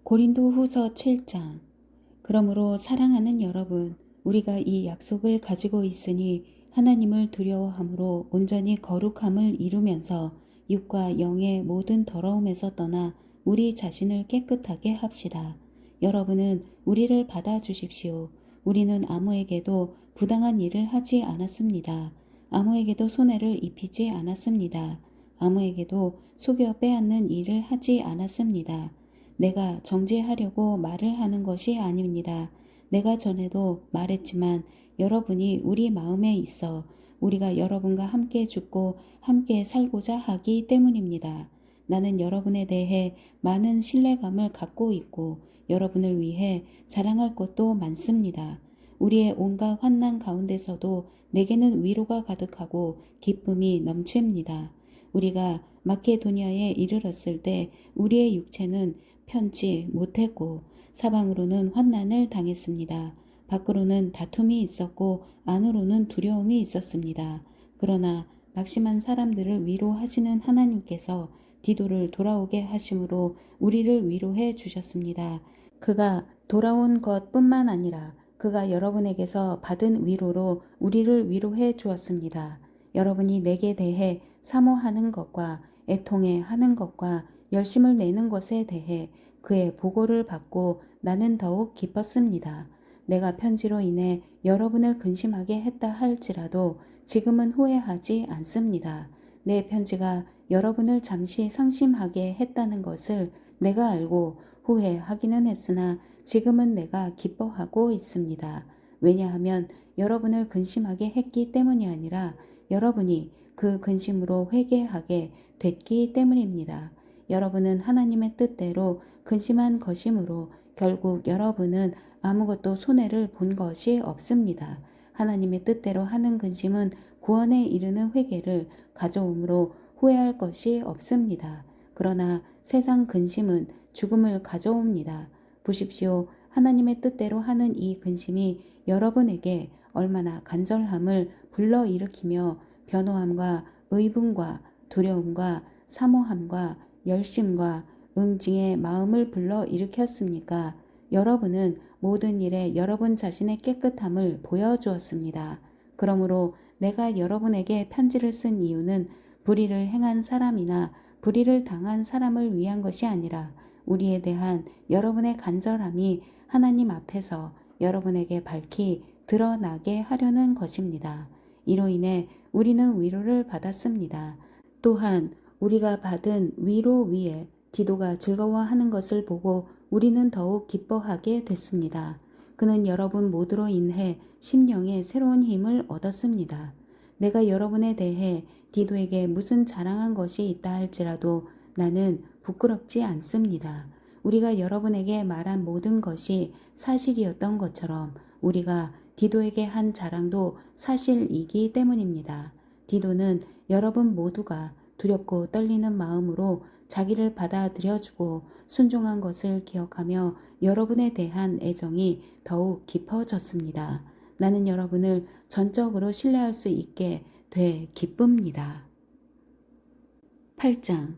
고린도후서 7장. 그러므로 사랑하는 여러분, 우리가 이 약속을 가지고 있으니 하나님을 두려워함으로 온전히 거룩함을 이루면서 육과 영의 모든 더러움에서 떠나 우리 자신을 깨끗하게 합시다. 여러분은 우리를 받아주십시오. 우리는 아무에게도 부당한 일을 하지 않았습니다. 아무에게도 손해를 입히지 않았습니다. 아무에게도 속여 빼앗는 일을 하지 않았습니다. 내가 정죄하려고 말을 하는 것이 아닙니다. 내가 전에도 말했지만 여러분이 우리 마음에 있어 우리가 여러분과 함께 죽고 함께 살고자 하기 때문입니다. 나는 여러분에 대해 많은 신뢰감을 갖고 있고 여러분을 위해 자랑할 것도 많습니다. 우리의 온갖 환난 가운데서도 내게는 위로가 가득하고 기쁨이 넘칩니다. 우리가 마케도니아에 이르렀을 때 우리의 육체는 편치 못했고 사방으로는 환난을 당했습니다. 밖으로는 다툼이 있었고 안으로는 두려움이 있었습니다. 그러나 낙심한 사람들을 위로하시는 하나님께서 디도를 돌아오게 하심으로 우리를 위로해 주셨습니다. 그가 돌아온 것뿐만 아니라 그가 여러분에게서 받은 위로로 우리를 위로해 주었습니다. 여러분이 내게 대해 사모하는 것과 애통해 하는 것과 열심을 내는 것에 대해 그의 보고를 받고 나는 더욱 기뻤습니다. 내가 편지로 인해 여러분을 근심하게 했다 할지라도 지금은 후회하지 않습니다. 내 편지가 여러분을 잠시 상심하게 했다는 것을 내가 알고 후회하기는 했으나 지금은 내가 기뻐하고 있습니다. 왜냐하면 여러분을 근심하게 했기 때문이 아니라 여러분이 그 근심으로 회개하게 됐기 때문입니다. 여러분은 하나님의 뜻대로 근심한 것이므로 결국 여러분은 아무것도 손해를 본 것이 없습니다. 하나님의 뜻대로 하는 근심은 구원에 이르는 회개를 가져오므로 후회할 것이 없습니다. 그러나 세상 근심은 죽음을 가져옵니다. 보십시오. 하나님의 뜻대로 하는 이 근심이 여러분에게 얼마나 간절함을 불러일으키며 변호함과 의분과 두려움과 사모함과 열심과 응징의 마음을 불러일으켰습니까? 여러분은 모든 일에 여러분 자신의 깨끗함을 보여주었습니다. 그러므로 내가 여러분에게 편지를 쓴 이유는 불의를 행한 사람이나 불의를 당한 사람을 위한 것이 아니라 우리에 대한 여러분의 간절함이 하나님 앞에서 여러분에게 밝히 드러나게 하려는 것입니다. 이로 인해 우리는 위로를 받았습니다. 또한 우리가 받은 위로 위에 디도가 즐거워하는 것을 보고 우리는 더욱 기뻐하게 됐습니다. 그는 여러분 모두로 인해 심령에 새로운 힘을 얻었습니다. 내가 여러분에 대해 디도에게 무슨 자랑한 것이 있다 할지라도 나는 부끄럽지 않습니다. 우리가 여러분에게 말한 모든 것이 사실이었던 것처럼 우리가 디도에게 한 자랑도 사실이기 때문입니다. 디도는 여러분 모두가 두렵고 떨리는 마음으로 자기를 받아들여주고 순종한 것을 기억하며 여러분에 대한 애정이 더욱 깊어졌습니다. 나는 여러분을 전적으로 신뢰할 수 있게 돼 기쁩니다. 8장.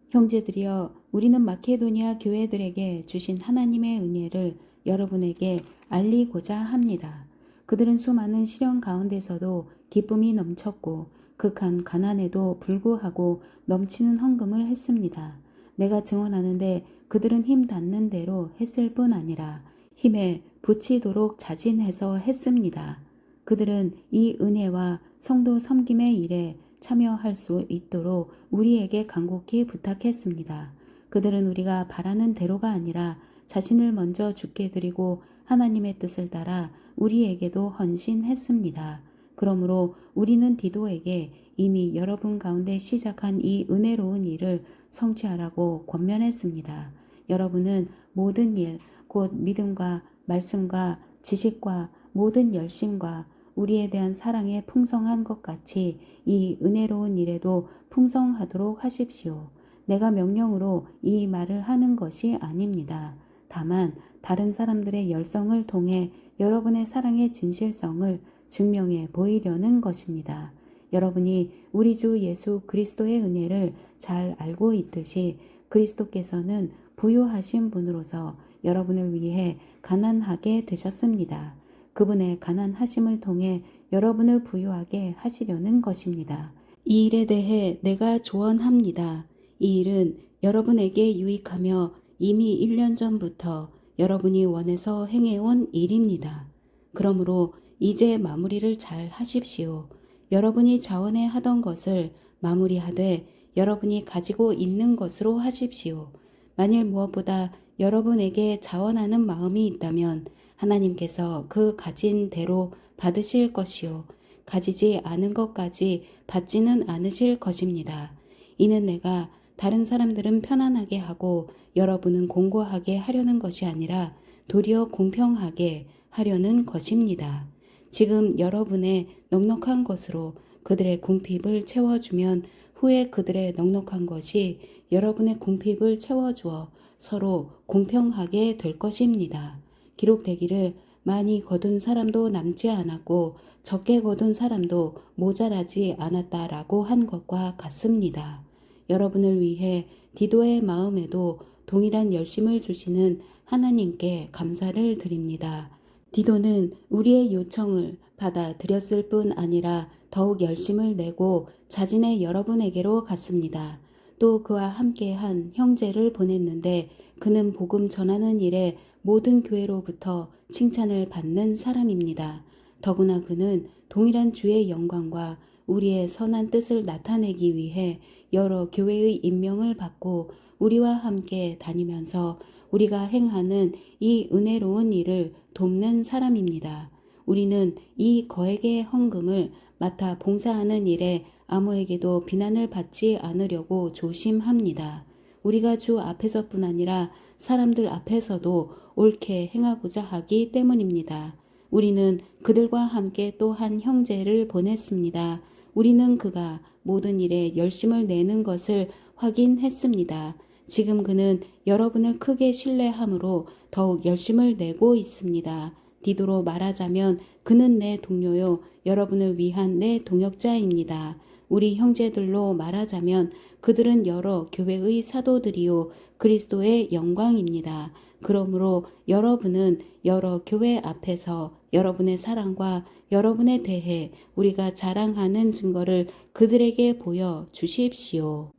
형제들이여, 우리는 마케도니아 교회들에게 주신 하나님의 은혜를 여러분에게 알리고자 합니다. 그들은 수많은 시련 가운데서도 기쁨이 넘쳤고 극한 가난에도 불구하고 넘치는 헌금을 했습니다. 내가 증언하는데 그들은 힘 닿는 대로 했을 뿐 아니라 힘에 부치도록 자진해서 했습니다. 그들은 이 은혜와 성도 섬김의 일에 참여할 수 있도록 우리에게 간곡히 부탁했습니다. 그들은 우리가 바라는 대로가 아니라 자신을 먼저 주께 드리고 하나님의 뜻을 따라 우리에게도 헌신했습니다. 그러므로 우리는 디도에게 이미 여러분 가운데 시작한 이 은혜로운 일을 성취하라고 권면했습니다. 여러분은 모든 일, 곧 믿음과 말씀과 지식과 모든 열심과 우리에 대한 사랑에 풍성한 것 같이 이 은혜로운 일에도 풍성하도록 하십시오. 내가 명령으로 이 말을 하는 것이 아닙니다. 다만 다른 사람들의 열성을 통해 여러분의 사랑의 진실성을 증명해 보이려는 것입니다. 여러분이 우리 주 예수 그리스도의 은혜를 잘 알고 있듯이 그리스도께서는 부유하신 분으로서 여러분을 위해 가난하게 되셨습니다. 그분의 가난하심을 통해 여러분을 부유하게 하시려는 것입니다. 이 일에 대해 내가 조언합니다. 이 일은 여러분에게 유익하며 이미 1년 전부터 여러분이 원해서 행해온 일입니다. 그러므로 이제 마무리를 잘 하십시오. 여러분이 자원해 하던 것을 마무리하되 여러분이 가지고 있는 것으로 하십시오. 만일 무엇보다 여러분에게 자원하는 마음이 있다면 하나님께서 그 가진 대로 받으실 것이요. 가지지 않은 것까지 받지는 않으실 것입니다. 이는 내가 다른 사람들은 편안하게 하고 여러분은 공고하게 하려는 것이 아니라 도리어 공평하게 하려는 것입니다. 지금 여러분의 넉넉한 것으로 그들의 궁핍을 채워주면 후에 그들의 넉넉한 것이 여러분의 궁핍을 채워주어 서로 공평하게 될 것입니다. 기록되기를 많이 거둔 사람도 남지 않았고 적게 거둔 사람도 모자라지 않았다라고 한 것과 같습니다. 여러분을 위해 디도의 마음에도 동일한 열심을 주시는 하나님께 감사를 드립니다. 디도는 우리의 요청을 받아들였을 뿐 아니라 더욱 열심을 내고 자진해 여러분에게로 갔습니다. 또 그와 함께한 형제를 보냈는데 그는 복음 전하는 일에 모든 교회로부터 칭찬을 받는 사람입니다. 더구나 그는 동일한 주의 영광과 우리의 선한 뜻을 나타내기 위해 여러 교회의 임명을 받고 우리와 함께 다니면서 우리가 행하는 이 은혜로운 일을 돕는 사람입니다. 우리는 이 거액의 헌금을 맡아 봉사하는 일에 아무에게도 비난을 받지 않으려고 조심합니다. 우리가 주 앞에서뿐 아니라 사람들 앞에서도 옳게 행하고자 하기 때문입니다. 우리는 그들과 함께 또 한 형제를 보냈습니다. 우리는 그가 모든 일에 열심을 내는 것을 확인했습니다. 지금 그는 여러분을 크게 신뢰함으로 더욱 열심을 내고 있습니다. 디도로 말하자면 그는 내 동료요 여러분을 위한 내 동역자입니다. 우리 형제들로 말하자면 그들은 여러 교회의 사도들이요 그리스도의 영광입니다. 그러므로 여러분은 여러 교회 앞에서 여러분의 사랑과 여러분에 대해 우리가 자랑하는 증거를 그들에게 보여 주십시오.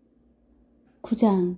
9장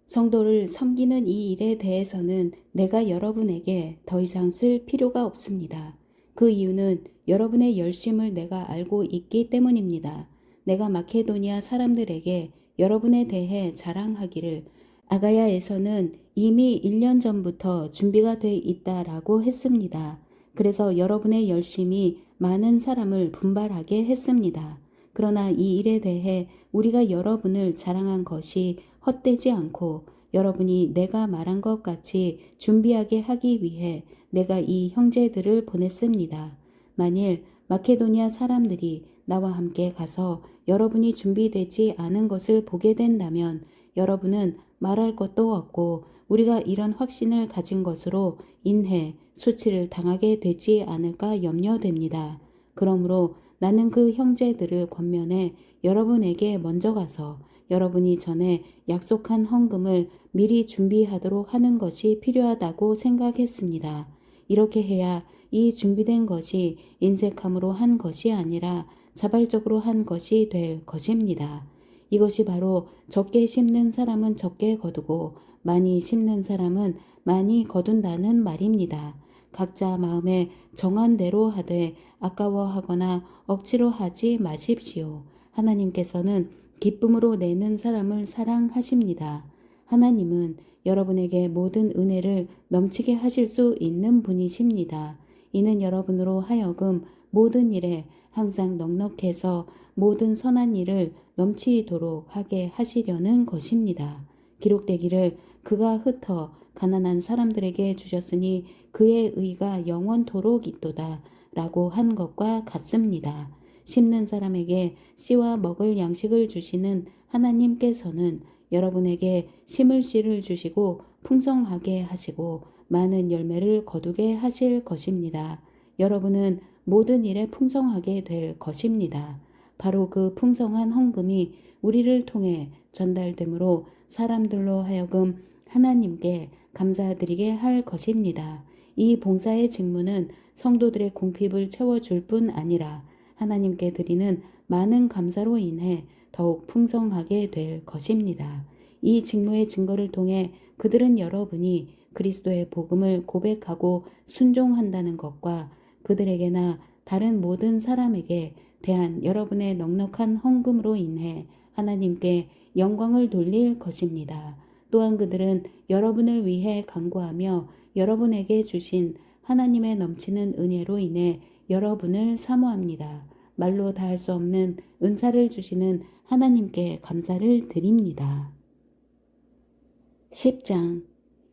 성도를 섬기는 이 일에 대해서는 내가 여러분에게 더 이상 쓸 필요가 없습니다. 그 이유는 여러분의 열심을 내가 알고 있기 때문입니다. 내가 마케도니아 사람들에게 여러분에 대해 자랑하기를 아가야에서는 이미 1년 전부터 준비가 돼 있다라고 했습니다. 그래서 여러분의 열심이 많은 사람을 분발하게 했습니다. 그러나 이 일에 대해 우리가 여러분을 자랑한 것이 헛되지 않고 여러분이 내가 말한 것 같이 준비하게 하기 위해 내가 이 형제들을 보냈습니다. 만일 마케도니아 사람들이 나와 함께 가서 여러분이 준비되지 않은 것을 보게 된다면 여러분은 말할 것도 없고 우리가 이런 확신을 가진 것으로 인해 수치를 당하게 되지 않을까 염려됩니다. 그러므로 나는 그 형제들을 권면해 여러분에게 먼저 가서 여러분이 전에 약속한 헌금을 미리 준비하도록 하는 것이 필요하다고 생각했습니다. 이렇게 해야 이 준비된 것이 인색함으로 한 것이 아니라 자발적으로 한 것이 될 것입니다. 이것이 바로 적게 심는 사람은 적게 거두고 많이 심는 사람은 많이 거둔다는 말입니다. 각자 마음에 정한 대로 하되 아까워하거나 억지로 하지 마십시오. 하나님께서는 기쁨으로 내는 사람을 사랑하십니다. 하나님은 여러분에게 모든 은혜를 넘치게 하실 수 있는 분이십니다. 이는 여러분으로 하여금 모든 일에 항상 넉넉해서 모든 선한 일을 넘치도록 하게 하시려는 것입니다. 기록되기를 그가 흩어 가난한 사람들에게 주셨으니 그의 의가 영원토록 있도다 라고 한 것과 같습니다. 심는 사람에게 씨와 먹을 양식을 주시는 하나님께서는 여러분에게 심을 씨를 주시고 풍성하게 하시고 많은 열매를 거두게 하실 것입니다. 여러분은 모든 일에 풍성하게 될 것입니다. 바로 그 풍성한 헌금이 우리를 통해 전달되므로 사람들로 하여금 하나님께 감사드리게 할 것입니다. 이 봉사의 직무는 성도들의 궁핍을 채워줄 뿐 아니라 하나님께 드리는 많은 감사로 인해 더욱 풍성하게 될 것입니다. 이 직무의 증거를 통해 그들은 여러분이 그리스도의 복음을 고백하고 순종한다는 것과 그들에게나 다른 모든 사람에게 대한 여러분의 넉넉한 헌금으로 인해 하나님께 영광을 돌릴 것입니다. 또한 그들은 여러분을 위해 간구하며 여러분에게 주신 하나님의 넘치는 은혜로 인해 여러분을 사모합니다. 말로 다할 수 없는 은사를 주시는 하나님께 감사를 드립니다. 10장.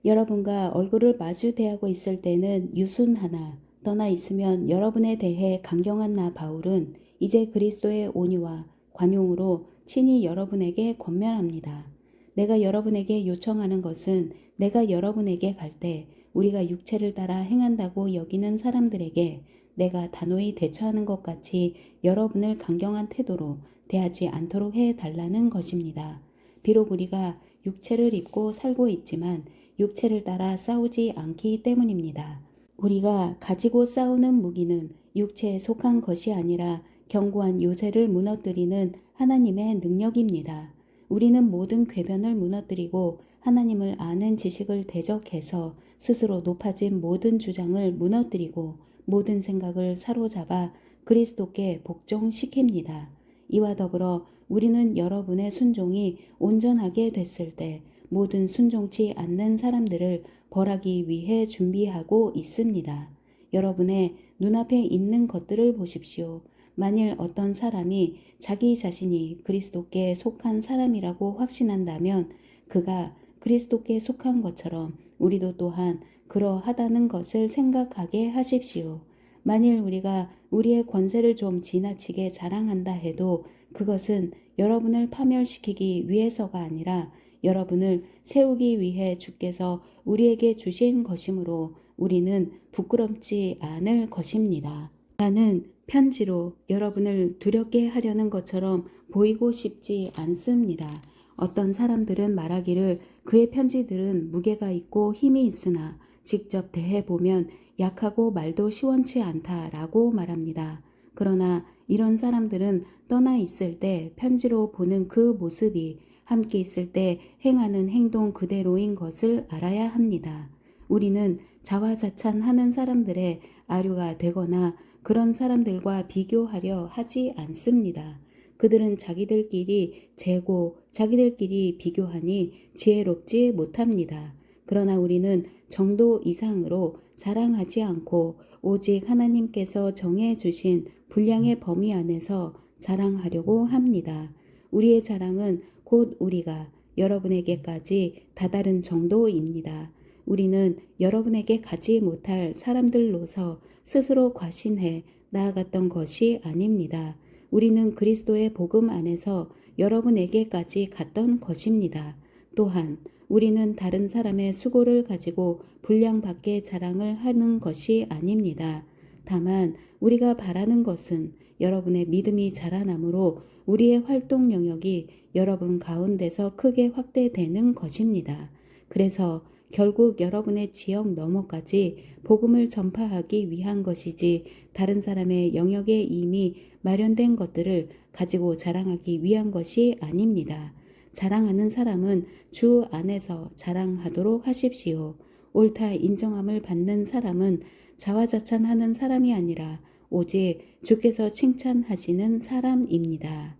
여러분과 얼굴을 마주 대하고 있을 때는 유순하나 떠나 있으면 여러분에 대해 강경한 나 바울은 이제 그리스도의 온유와 관용으로 친히 여러분에게 권면합니다. 내가 여러분에게 요청하는 것은 내가 여러분에게 갈 때 우리가 육체를 따라 행한다고 여기는 사람들에게 내가 단호히 대처하는 것 같이 여러분을 강경한 태도로 대하지 않도록 해달라는 것입니다. 비록 우리가 육체를 입고 살고 있지만 육체를 따라 싸우지 않기 때문입니다. 우리가 가지고 싸우는 무기는 육체에 속한 것이 아니라 견고한 요새를 무너뜨리는 하나님의 능력입니다. 우리는 모든 궤변을 무너뜨리고 하나님을 아는 지식을 대적해서 스스로 높아진 모든 주장을 무너뜨리고 모든 생각을 사로잡아 그리스도께 복종시킵니다. 이와 더불어 우리는 여러분의 순종이 온전하게 됐을 때 모든 순종치 않는 사람들을 벌하기 위해 준비하고 있습니다. 여러분의 눈앞에 있는 것들을 보십시오. 만일 어떤 사람이 자기 자신이 그리스도께 속한 사람이라고 확신한다면 그가 그리스도께 속한 것처럼 우리도 또한 그러하다는 것을 생각하게 하십시오. 만일 우리가 우리의 권세를 좀 지나치게 자랑한다 해도 그것은 여러분을 파멸시키기 위해서가 아니라 여러분을 세우기 위해 주께서 우리에게 주신 것이므로 우리는 부끄럽지 않을 것입니다. 나는 편지로 여러분을 두렵게 하려는 것처럼 보이고 싶지 않습니다. 어떤 사람들은 말하기를 그의 편지들은 무게가 있고 힘이 있으나 직접 대해보면 약하고 말도 시원치 않다라고 말합니다. 그러나 이런 사람들은 떠나 있을 때 편지로 보는 그 모습이 함께 있을 때 행하는 행동 그대로인 것을 알아야 합니다. 우리는 자화자찬하는 사람들의 아류가 되거나 그런 사람들과 비교하려 하지 않습니다. 그들은 자기들끼리 재고 자기들끼리 비교하니 지혜롭지 못합니다. 그러나 우리는 정도 이상으로 자랑하지 않고 오직 하나님께서 정해 주신 분량의 범위 안에서 자랑하려고 합니다. 우리의 자랑은 곧 우리가 여러분에게까지 다다른 정도입니다. 우리는 여러분에게 가지 못할 사람들로서 스스로 과신해 나아갔던 것이 아닙니다. 우리는 그리스도의 복음 안에서 여러분에게까지 갔던 것입니다. 또한 우리는 다른 사람의 수고를 가지고 분량 밖의 자랑을 하는 것이 아닙니다. 다만 우리가 바라는 것은 여러분의 믿음이 자라나므로 우리의 활동 영역이 여러분 가운데서 크게 확대되는 것입니다. 그래서 결국 여러분의 지역 너머까지 복음을 전파하기 위한 것이지 다른 사람의 영역에 이미 마련된 것들을 가지고 자랑하기 위한 것이 아닙니다. 자랑하는 사람은 주 안에서 자랑하도록 하십시오. 옳다 인정함을 받는 사람은 자화자찬하는 사람이 아니라 오직 주께서 칭찬하시는 사람입니다.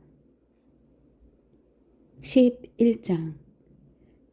11장.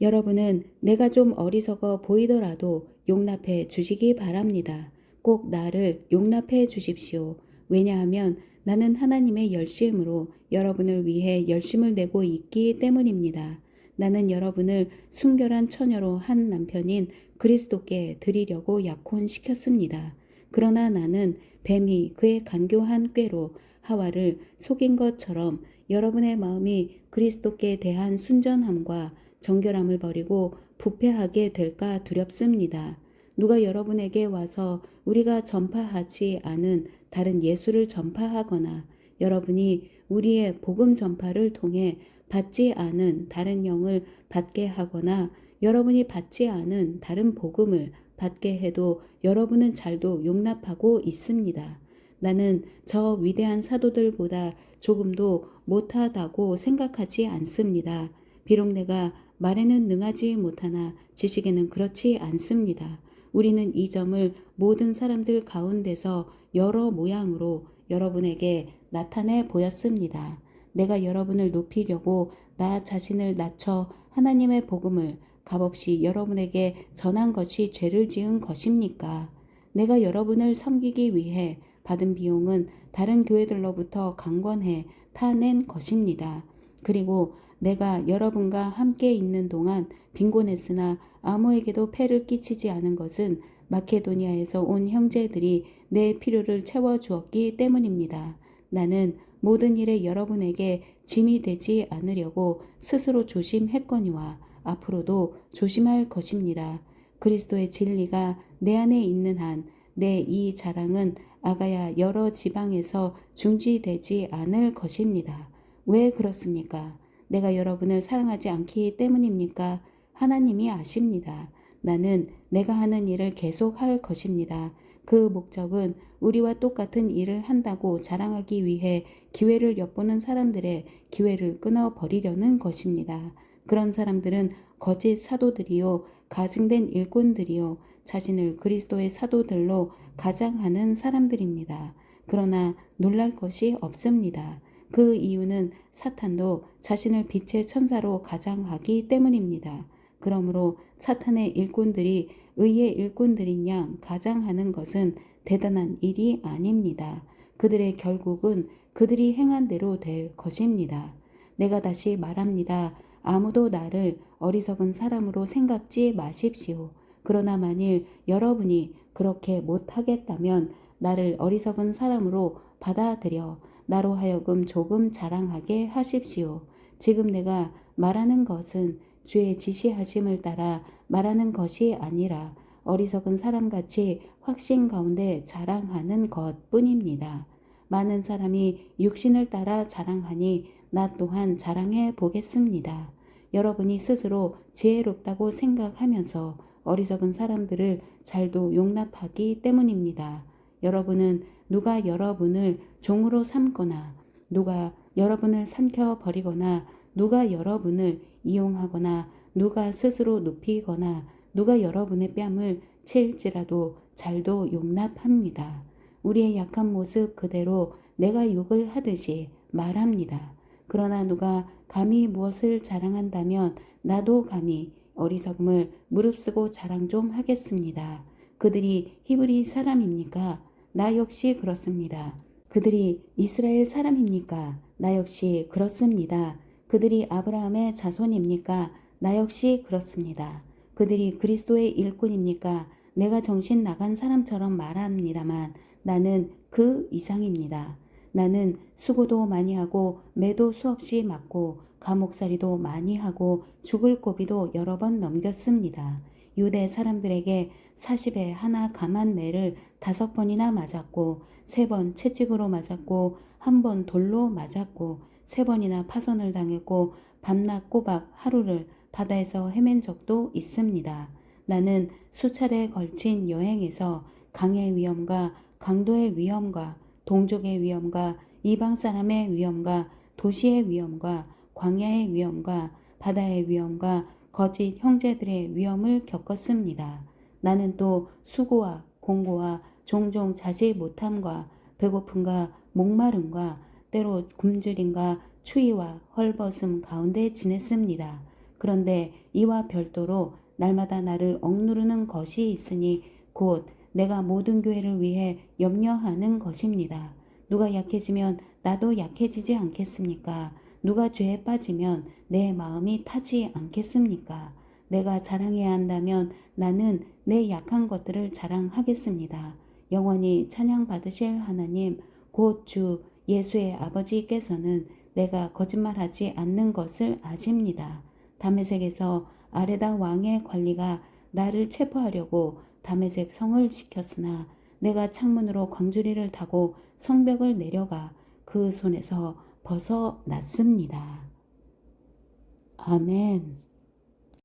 여러분은 내가 좀 어리석어 보이더라도 용납해 주시기 바랍니다. 꼭 나를 용납해 주십시오. 왜냐하면 나는 하나님의 열심으로 여러분을 위해 열심을 내고 있기 때문입니다. 나는 여러분을 순결한 처녀로 한 남편인 그리스도께 드리려고 약혼시켰습니다. 그러나 나는 뱀이 그의 간교한 꾀로 하와를 속인 것처럼 여러분의 마음이 그리스도께 대한 순전함과 정결함을 버리고 부패하게 될까 두렵습니다. 누가 여러분에게 와서 우리가 전파하지 않은 다른 예수를 전파하거나 여러분이 우리의 복음 전파를 통해 받지 않은 다른 영을 받게 하거나 여러분이 받지 않은 다른 복음을 받게 해도 여러분은 잘도 용납하고 있습니다. 나는 저 위대한 사도들보다 조금도 못하다고 생각하지 않습니다. 비록 내가 말에는 능하지 못하나 지식에는 그렇지 않습니다. 우리는 이 점을 모든 사람들 가운데서 여러 모양으로 여러분에게 나타내 보였습니다. 내가 여러분을 높이려고 나 자신을 낮춰 하나님의 복음을 값없이 여러분에게 전한 것이 죄를 지은 것입니까? 내가 여러분을 섬기기 위해 받은 비용은 다른 교회들로부터 강권해 타낸 것입니다. 그리고 내가 여러분과 함께 있는 동안 빈곤했으나 아무에게도 폐를 끼치지 않은 것은 마케도니아에서 온 형제들이 내 필요를 채워주었기 때문입니다. 나는 모든 일에 여러분에게 짐이 되지 않으려고 스스로 조심했거니와 앞으로도 조심할 것입니다. 그리스도의 진리가 내 안에 있는 한 내 이 자랑은 아가야 여러 지방에서 중지되지 않을 것입니다. 왜 그렇습니까? 내가 여러분을 사랑하지 않기 때문입니까? 하나님이 아십니다. 나는 내가 하는 일을 계속할 것입니다. 그 목적은 우리와 똑같은 일을 한다고 자랑하기 위해 기회를 엿보는 사람들의 기회를 끊어버리려는 것입니다. 그런 사람들은 거짓 사도들이요, 가증된 일꾼들이요, 자신을 그리스도의 사도들로 가장하는 사람들입니다. 그러나 놀랄 것이 없습니다. 그 이유는 사탄도 자신을 빛의 천사로 가장하기 때문입니다. 그러므로 사탄의 일꾼들이 의의 일꾼들인 양 가장하는 것은 대단한 일이 아닙니다. 그들의 결국은 그들이 행한 대로 될 것입니다. 내가 다시 말합니다. 아무도 나를 어리석은 사람으로 생각지 마십시오. 그러나 만일 여러분이 그렇게 못하겠다면 나를 어리석은 사람으로 받아들여 나로 하여금 조금 자랑하게 하십시오. 지금 내가 말하는 것은 주의 지시하심을 따라 말하는 것이 아니라 어리석은 사람같이 확신 가운데 자랑하는 것뿐입니다. 많은 사람이 육신을 따라 자랑하니 나 또한 자랑해 보겠습니다. 여러분이 스스로 지혜롭다고 생각하면서 어리석은 사람들을 잘도 용납하기 때문입니다. 여러분은 누가 여러분을 종으로 삼거나 누가 여러분을 삼켜버리거나 누가 여러분을 이용하거나 누가 스스로 높이거나 누가 여러분의 뺨을 칠지라도 잘도 용납합니다. 우리의 약한 모습 그대로 내가 욕을 하듯이 말합니다. 그러나 누가 감히 무엇을 자랑한다면 나도 감히 어리석음을 무릅쓰고 자랑 좀 하겠습니다. 그들이 히브리 사람입니까? 나 역시 그렇습니다. 그들이 이스라엘 사람입니까? 나 역시 그렇습니다. 그들이 아브라함의 자손입니까? 나 역시 그렇습니다. 그들이 그리스도의 일꾼입니까? 내가 정신 나간 사람처럼 말합니다만 나는 그 이상입니다. 나는 수고도 많이 하고 매도 수없이 맞고 감옥살이도 많이 하고 죽을 고비도 여러 번 넘겼습니다. 유대 사람들에게 40에 하나 감한 매를 5번이나 맞았고 3번 채찍으로 맞았고 1번 돌로 맞았고 3번이나 파선을 당했고 밤낮 꼬박 하루를 바다에서 헤맨 적도 있습니다. 나는 수차례 걸친 여행에서 강의 위험과 강도의 위험과 동족의 위험과 이방 사람의 위험과 도시의 위험과 광야의 위험과 바다의 위험과 거짓 형제들의 위험을 겪었습니다. 나는 또 수고와 공고와 종종 자지 못함과 배고픔과 목마름과 때로 굶주림과 추위와 헐벗음 가운데 지냈습니다. 그런데 이와 별도로 날마다 나를 억누르는 것이 있으니 곧 내가 모든 교회를 위해 염려하는 것입니다. 누가 약해지면 나도 약해지지 않겠습니까? 누가 죄에 빠지면 내 마음이 타지 않겠습니까? 내가 자랑해야 한다면 나는 내 약한 것들을 자랑하겠습니다. 영원히 찬양 받으실 하나님, 곧 주 예수의 아버지께서는 내가 거짓말하지 않는 것을 아십니다. 다메섹에서 아레다 왕의 관리가 나를 체포하려고 다메섹 성을 지켰으나 내가 창문으로 광주리를 타고 성벽을 내려가 그 손에서 벗어났습니다. 아멘.